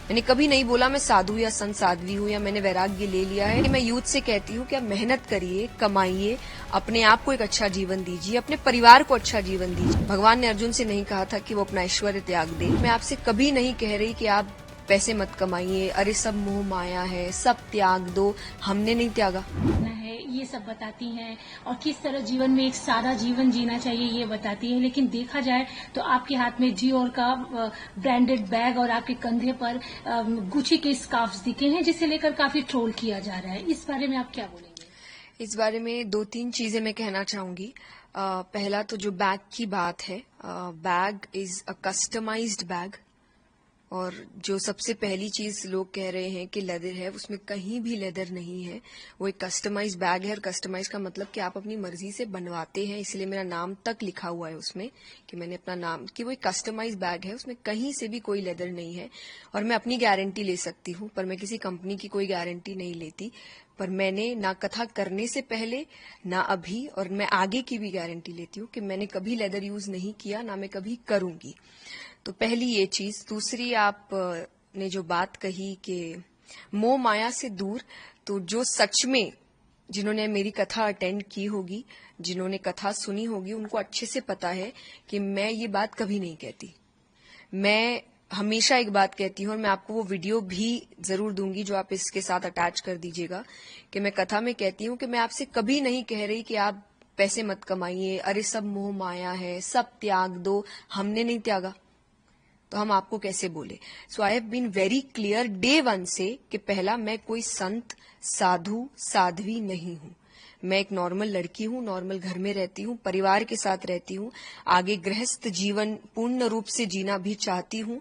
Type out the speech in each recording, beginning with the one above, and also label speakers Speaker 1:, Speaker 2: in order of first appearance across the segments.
Speaker 1: मैंने कभी नहीं बोला मैं साधु या संत साध्वी हूँ या मैंने वैराग्य ले लिया है। मैं यूथ से कहती हूँ कि आप मेहनत करिए, कमाइए, अपने आप को एक अच्छा जीवन दीजिए, अपने परिवार को अच्छा जीवन दीजिए। भगवान ने अर्जुन से नहीं कहा था कि वो अपना ऐश्वर्य त्याग दे। मैं आपसे कभी नहीं कह रही कि आप पैसे मत कमाइए, अरे सब मोह माया है, सब त्याग दो। हमने नहीं त्यागा
Speaker 2: है, ये सब बताती हैं और किस तरह जीवन में एक सादा जीवन जीना चाहिए ये बताती है। लेकिन देखा जाए तो आपके हाथ में जियोर का ब्रांडेड बैग और आपके कंधे पर गुची के स्कार्फ्स दिखे हैं, जिसे लेकर काफी ट्रोल किया जा रहा है। इस बारे में आप क्या बोलेंगे?
Speaker 1: इस बारे में 2-3 चीजें मैं कहना चाहूंगी। पहला तो जो बैग की बात है, bag is a customised bag. और जो सबसे पहली चीज लोग कह रहे हैं कि लेदर है, उसमें कहीं भी लेदर नहीं है। वो एक कस्टमाइज बैग है। और कस्टमाइज का मतलब कि आप अपनी मर्जी से बनवाते हैं, इसलिए मेरा नाम तक लिखा हुआ है उसमें कि मैंने अपना नाम, कि वो एक कस्टमाइज बैग है, उसमें कहीं से भी कोई लेदर नहीं है। और मैं अपनी गारंटी ले सकती हूँ, पर मैं किसी कंपनी की कोई गारंटी नहीं लेती। पर मैंने ना कथा करने से पहले, ना अभी, और मैं आगे की भी गारंटी लेती हूँ कि मैंने कभी लेदर यूज नहीं किया, ना मैं कभी करूंगी। तो पहली ये चीज। दूसरी, आप ने जो बात कही कि मोह माया से दूर, तो जो सच में जिन्होंने मेरी कथा अटेंड की होगी, जिन्होंने कथा सुनी होगी, उनको अच्छे से पता है कि मैं ये बात कभी नहीं कहती। मैं हमेशा एक बात कहती हूँ, और मैं आपको वो वीडियो भी जरूर दूंगी जो आप इसके साथ अटैच कर दीजिएगा, कि मैं कथा में कहती हूँ कि मैं आपसे कभी नहीं कह रही कि आप पैसे मत कमाइए, अरे सब मोह माया है, सब त्याग दो। हमने नहीं त्यागा तो हम आपको कैसे बोले? So I have been very clear day one से कि पहला, मैं कोई संत, साधु, साध्वी नहीं हूं। मैं एक नॉर्मल लड़की हूं, नॉर्मल घर में रहती हूं, परिवार के साथ रहती हूं। आगे गृहस्थ जीवन पूर्ण रूप से जीना भी चाहती हूं।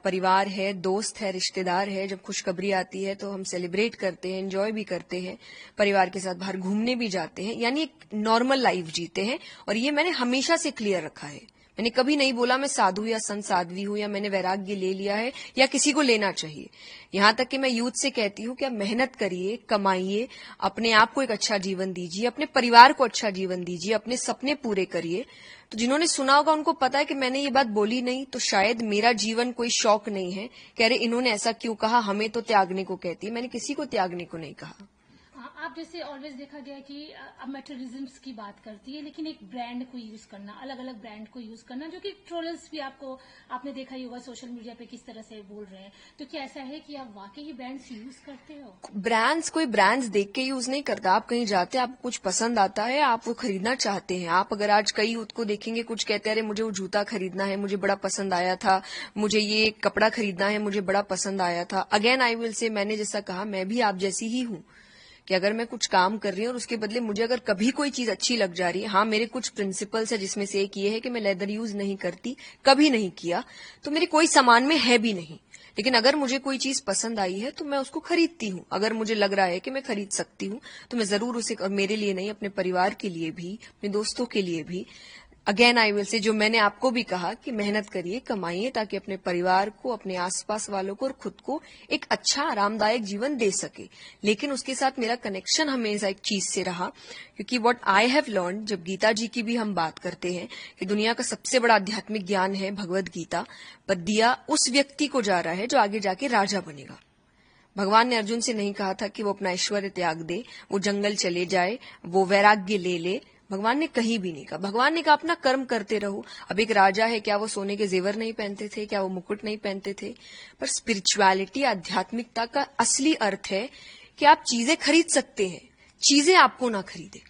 Speaker 1: परिवार है, दोस्त है, रिश्तेदार है। जब खुशखबरी आती है तो हम सेलिब्रेट करते हैं, एंजॉय भी करते हैं, परिवार के साथ बाहर घूमने भी जाते हैं, यानी एक नॉर्मल लाइफ जीते हैं। और ये मैंने हमेशा से क्लियर रखा है। मैंने कभी नहीं बोला मैं साधु या संत साध्वी हूं या मैंने वैराग्य ले लिया है या किसी को लेना चाहिए। यहां तक कि मैं यूथ से कहती हूं कि आप मेहनत करिए, कमाइए, अपने आप को एक अच्छा जीवन दीजिए, अपने परिवार को अच्छा जीवन दीजिए, अपने सपने पूरे करिए। तो जिन्होंने सुना होगा उनको पता है कि मैंने ये बात बोली नहीं, तो शायद मेरा जीवन कोई शौक नहीं है। कह रहे इन्होंने ऐसा क्यों कहा, हमें तो त्यागने को कहती है। मैंने किसी को त्यागने को नहीं कहा।
Speaker 2: आप जैसे ऑलवेज देखा गया कि अब मेटेरियलिज्म्स की बात करती है, लेकिन एक ब्रांड को यूज करना, अलग अलग ब्रांड को यूज करना, जो कि ट्रोलर्स भी आपने देखा ही होगा सोशल मीडिया पे किस तरह से बोल रहे हैं। तो क्या ऐसा है कि आप वाकई ही ब्रांड्स यूज करते हो?
Speaker 1: ब्रांड्स, कोई ब्रांड्स देख के यूज नहीं करता। आप कहीं जाते हैं, आपको कुछ पसंद आता है, आप वो खरीदना चाहते हैं। आप अगर आज कई यूथ को देखेंगे, कुछ कहते हैं अरे मुझे वो जूता खरीदना है, मुझे बड़ा पसंद आया था, मुझे ये कपड़ा खरीदना है, मुझे बड़ा पसंद आया था। अगेन आई विल से, मैंने जैसा कहा, मैं भी आप जैसी ही हूं कि अगर मैं कुछ काम कर रही हूँ और उसके बदले मुझे अगर कभी कोई चीज अच्छी लग जा रही है, हाँ मेरे कुछ प्रिंसिपल्स है जिसमें से एक ये है कि मैं लेदर यूज नहीं करती, कभी नहीं किया, तो मेरे कोई सामान में है भी नहीं। लेकिन अगर मुझे कोई चीज पसंद आई है तो मैं उसको खरीदती हूँ। अगर मुझे लग रहा है कि मैं खरीद सकती हूँ तो मैं जरूर उसे, और मेरे लिए नहीं, अपने परिवार के लिए भी, अपने दोस्तों के लिए भी। अगेन आई विल से, जो मैंने आपको भी कहा कि मेहनत करिए, कमाइए, ताकि अपने परिवार को, अपने आसपास वालों को और खुद को एक अच्छा आरामदायक जीवन दे सके। लेकिन उसके साथ मेरा कनेक्शन हमेशा एक चीज से रहा, क्योंकि व्हाट आई हैव लर्न, जब गीता जी की भी हम बात करते हैं कि दुनिया का सबसे बड़ा आध्यात्मिक ज्ञान है भगवद गीता, पर दिया उस व्यक्ति को जा रहा है जो आगे जाके राजा बनेगा। भगवान ने अर्जुन से नहीं कहा था कि वो अपना ऐश्वर्य त्याग दे, वो जंगल चले जाए, वो वैराग्य ले ले। भगवान ने कहीं भी नहीं कहा। भगवान ने कहा अपना कर्म करते रहो। अब एक राजा है, क्या वो सोने के जेवर नहीं पहनते थे? क्या वो मुकुट नहीं पहनते थे? पर स्पिरिचुअलिटी, आध्यात्मिकता का असली अर्थ है कि आप चीजें खरीद सकते हैं, चीजें आपको ना खरीदे।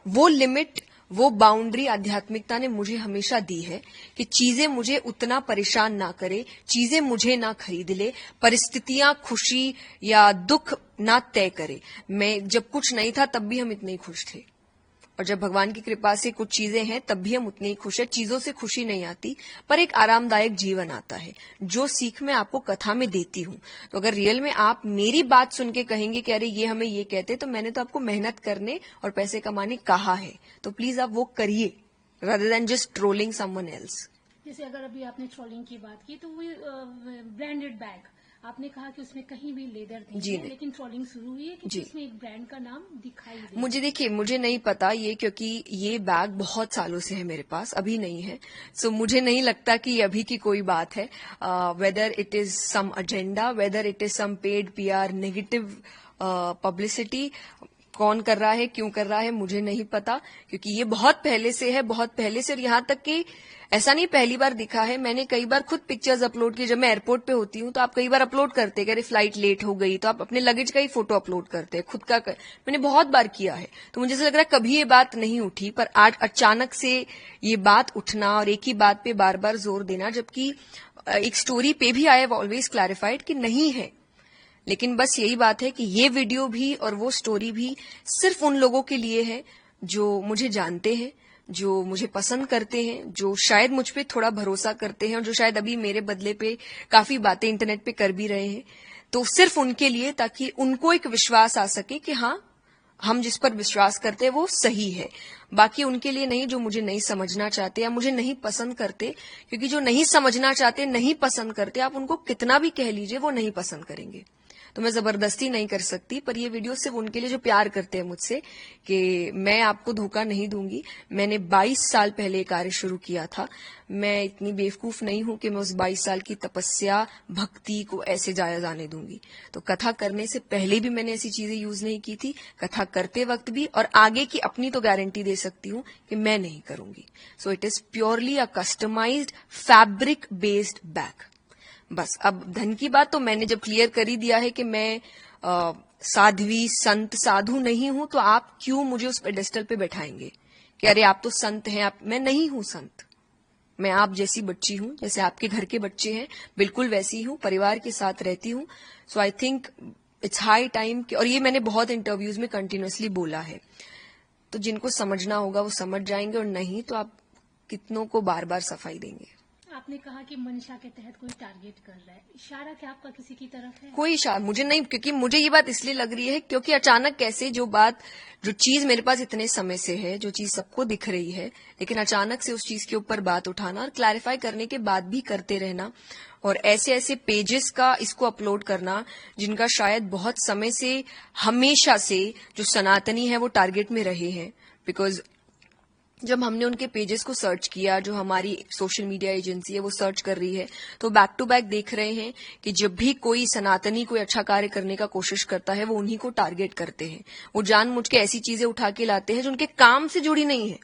Speaker 1: वो लिमिट, वो बाउंड्री आध्यात्मिकता ने मुझे हमेशा दी है कि चीजें मुझे उतना परेशान ना करे, चीजें मुझे ना खरीद ले, परिस्थितियां खुशी या दुख ना तय करे। मैं जब कुछ नहीं था तब भी हम इतने ही खुश थे, और जब भगवान की कृपा से कुछ चीजें हैं तब भी हम उतने ही खुश है। चीजों से खुशी नहीं आती, पर एक आरामदायक जीवन आता है, जो सीख मैं आपको कथा में देती हूं। तो अगर रियल में आप मेरी बात सुन के कहेंगे कि अरे ये हमें ये कहते, तो मैंने तो आपको मेहनत करने और पैसे कमाने कहा है, तो प्लीज आप वो करिए, rather than just trolling someone else।
Speaker 2: जैसे अगर अभी आपने ट्रोलिंग की बात की, तो वो ब्रांडेड बैग आपने कहा कि उसमें कहीं भी लेदर नहीं
Speaker 1: जी
Speaker 2: है,
Speaker 1: नहीं।
Speaker 2: लेकिन ट्रोलिंग शुरू हुई है
Speaker 1: जी।
Speaker 2: कि उसमें एक ब्रांड का नाम दिखाई दे।
Speaker 1: मुझे देखिए, मुझे नहीं पता ये, क्योंकि ये बैग बहुत सालों से है मेरे पास, अभी नहीं है। सो मुझे नहीं लगता कि ये अभी की कोई बात है। Whether it is some agenda, whether it is some paid PR, negative publicity, कौन कर रहा है, क्यों कर रहा है, मुझे नहीं पता, क्योंकि ये बहुत पहले से है, बहुत पहले से। और यहाँ तक कि ऐसा नहीं पहली बार दिखा है, मैंने कई बार खुद पिक्चर्स अपलोड की। जब मैं एयरपोर्ट पे होती हूँ तो आप कई बार अपलोड करते हैं, अरे फ्लाइट लेट हो गई तो आप अपने लगेज का ही फोटो अपलोड करते हैं, खुद का मैंने बहुत बार किया है। तो मुझे ऐसा लग रहा है कभी ये बात नहीं उठी, पर आज अचानक से ये बात उठना और एक ही बात पे बार बार जोर देना, जबकि एक स्टोरी पे भी आई हैव ऑलवेज क्लैरिफाइड कि नहीं है। लेकिन बस यही बात है कि ये वीडियो भी और वो स्टोरी भी सिर्फ उन लोगों के लिए है जो मुझे जानते हैं, जो मुझे पसंद करते हैं, जो शायद मुझ पे थोड़ा भरोसा करते हैं और जो शायद अभी मेरे बदले पे काफी बातें इंटरनेट पे कर भी रहे हैं। तो सिर्फ उनके लिए, ताकि उनको एक विश्वास आ सके कि हाँ, हम जिस पर विश्वास करते हैं वो सही है। बाकी उनके लिए नहीं जो मुझे नहीं समझना चाहते या मुझे नहीं पसंद करते, क्योंकि जो नहीं समझना चाहते, नहीं पसंद करते, आप उनको कितना भी कह लीजिए वो नहीं पसंद करेंगे। तो मैं जबरदस्ती नहीं कर सकती, पर ये वीडियो सिर्फ उनके लिए जो प्यार करते हैं मुझसे, कि मैं आपको धोखा नहीं दूंगी। मैंने 22 साल पहले कार्य शुरू किया था। मैं इतनी बेवकूफ नहीं हूं कि मैं उस 22 साल की तपस्या, भक्ति को ऐसे जाया जाने दूंगी। तो कथा करने से पहले भी मैंने ऐसी चीजें यूज नहीं की थी, कथा करते वक्त भी, और आगे की अपनी तो गारंटी दे सकती हूं कि मैं नहीं करूंगी। So it is purely a customised fabric based bag. बस अब धन की बात तो मैंने जब क्लियर कर ही दिया है कि मैं साध्वी संत साधु नहीं हूं, तो आप क्यों मुझे उस पेडेस्टल पे बैठाएंगे कि अरे आप तो संत हैं। मैं नहीं हूं संत, मैं आप जैसी बच्ची हूं, जैसे आपके घर के बच्चे हैं, बिल्कुल वैसी हूं, परिवार के साथ रहती हूं। So I think it's high time, और ये मैंने बहुत इंटरव्यूज में कंटिन्यूअसली बोला है। तो जिनको समझना होगा वो समझ जाएंगे, और नहीं तो आप कितनों को बार बार सफाई देंगे।
Speaker 2: आपने कहा कि मंशा के तहत कोई टारगेट कर रहा है, इशारा क्या आपका किसी की तरफ है?
Speaker 1: कोई इशारा मुझे नहीं, क्योंकि मुझे ये बात इसलिए लग रही है क्योंकि अचानक कैसे जो चीज मेरे पास इतने समय से है, जो चीज सबको दिख रही है, लेकिन अचानक से उस चीज के ऊपर बात उठाना और क्लैरिफाई करने के बाद भी करते रहना, और ऐसे ऐसे पेजेस का इसको अपलोड करना जिनका शायद बहुत समय से, हमेशा से जो सनातनी है वो टारगेट में रहे हैं। बिकॉज जब हमने उनके पेजेस को सर्च किया, जो हमारी सोशल मीडिया एजेंसी है वो सर्च कर रही है, तो बैक टू बैक देख रहे हैं कि जब भी कोई सनातनी कोई अच्छा कार्य करने का कोशिश करता है वो उन्हीं को टारगेट करते हैं। वो जानबूझ के ऐसी चीजें उठा के लाते हैं जो उनके काम से जुड़ी नहीं है,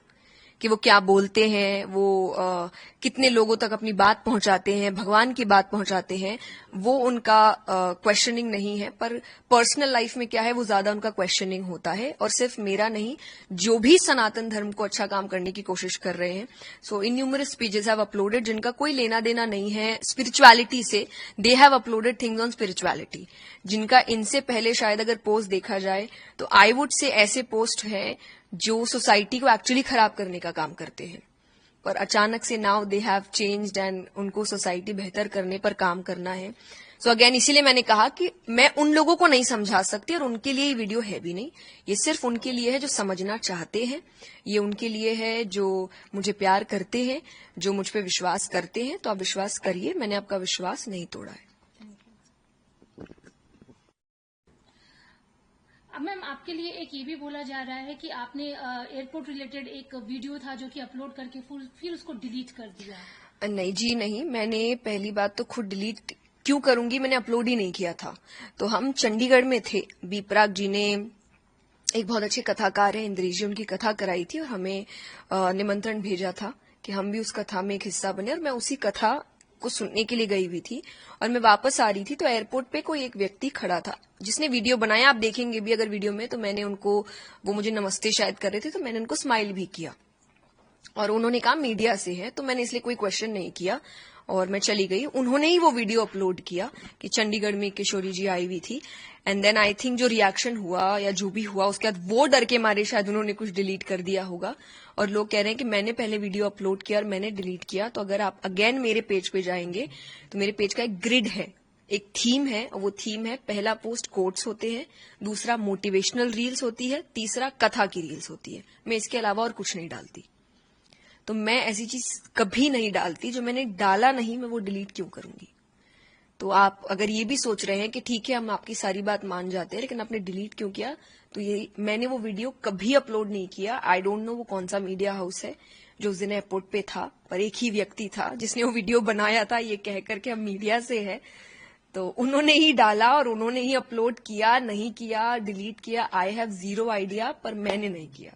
Speaker 1: कि वो क्या बोलते हैं, वो कितने लोगों तक अपनी बात पहुंचाते हैं, भगवान की बात पहुंचाते हैं, वो उनका क्वेश्चनिंग नहीं है। पर पर्सनल लाइफ में क्या है वो ज्यादा उनका क्वेश्चनिंग होता है, और सिर्फ मेरा नहीं, जो भी सनातन धर्म को अच्छा काम करने की कोशिश कर रहे हैं। सो इन्यूमरस पेजेस हैव अपलोडेड जिनका कोई लेना देना नहीं है स्पिरिचुअलिटी से, they have uploaded things on spirituality, जिनका इनसे पहले शायद अगर पोस्ट देखा जाए तो आई वुड से ऐसे पोस्ट है जो सोसाइटी को एक्चुअली खराब करने का काम करते हैं। पर अचानक से now they have changed and उनको सोसाइटी बेहतर करने पर काम करना है। सो अगेन इसीलिए मैंने कहा कि मैं उन लोगों को नहीं समझा सकती, और उनके लिए ये वीडियो है भी नहीं। ये सिर्फ उनके लिए है जो समझना चाहते हैं, ये उनके लिए है जो मुझे प्यार करते हैं, जो मुझ पर विश्वास करते हैं। तो आप विश्वास करिए, मैंने आपका विश्वास नहीं तोड़ा है।
Speaker 2: अब मैम आपके लिए एक ये भी बोला जा रहा है कि आपने एयरपोर्ट रिलेटेड एक वीडियो था जो कि अपलोड करके फिर उसको डिलीट कर दिया।
Speaker 1: नहीं जी नहीं, मैंने पहली बात तो खुद डिलीट क्यों करूंगी, मैंने अपलोड ही नहीं किया था। तो हम चंडीगढ़ में थे, बीपराग जी ने, एक बहुत अच्छे कथाकार है इंद्रेश जी, उनकी कथा कराई थी और हमें निमंत्रण भेजा था कि हम भी उस कथा में एक हिस्सा बने, और मैं उसी कथा को सुनने के लिए गई हुई थी। और मैं वापस आ रही थी तो एयरपोर्ट पे कोई एक व्यक्ति खड़ा था जिसने वीडियो बनाया, आप देखेंगे भी अगर वीडियो में, तो मैंने उनको, वो मुझे नमस्ते शायद कर रहे थे, तो मैंने उनको स्माइल भी किया, और उन्होंने कहा मीडिया से है, तो मैंने इसलिए कोई क्वेश्चन नहीं किया और मैं चली गई। उन्होंने ही वो वीडियो अपलोड किया कि चंडीगढ़ में किशोरी जी आई हुई थी, एंड देन आई थिंक जो रिएक्शन हुआ या जो भी हुआ उसके बाद वो डर के मारे शायद उन्होंने कुछ डिलीट कर दिया होगा, और लोग कह रहे हैं कि मैंने पहले वीडियो अपलोड किया और मैंने डिलीट किया। तो अगर आप अगेन मेरे पेज पे जाएंगे तो मेरे पेज का एक ग्रिड है, एक थीम है, और वो थीम है, पहला पोस्ट कोट्स होते हैं, दूसरा मोटिवेशनल रील्स होती है, तीसरा कथा की रील्स होती है। मैं इसके अलावा और कुछ नहीं डालती। तो मैं ऐसी चीज कभी नहीं डालती, जो मैंने डाला नहीं मैं वो डिलीट क्यों करूंगी। तो आप अगर ये भी सोच रहे हैं कि ठीक है हम आपकी सारी बात मान जाते हैं लेकिन आपने डिलीट क्यों किया, तो ये मैंने वो वीडियो कभी अपलोड नहीं किया। आई डोंट नो वो कौन सा मीडिया हाउस है जो उस दिन एयरपोर्ट पे था, पर एक ही व्यक्ति था जिसने वो वीडियो बनाया था ये कह करके हम मीडिया से है, तो उन्होंने ही डाला और उन्होंने ही अपलोड किया, नहीं किया, डिलीट किया, आई हैव जीरो आइडिया, पर मैंने नहीं किया।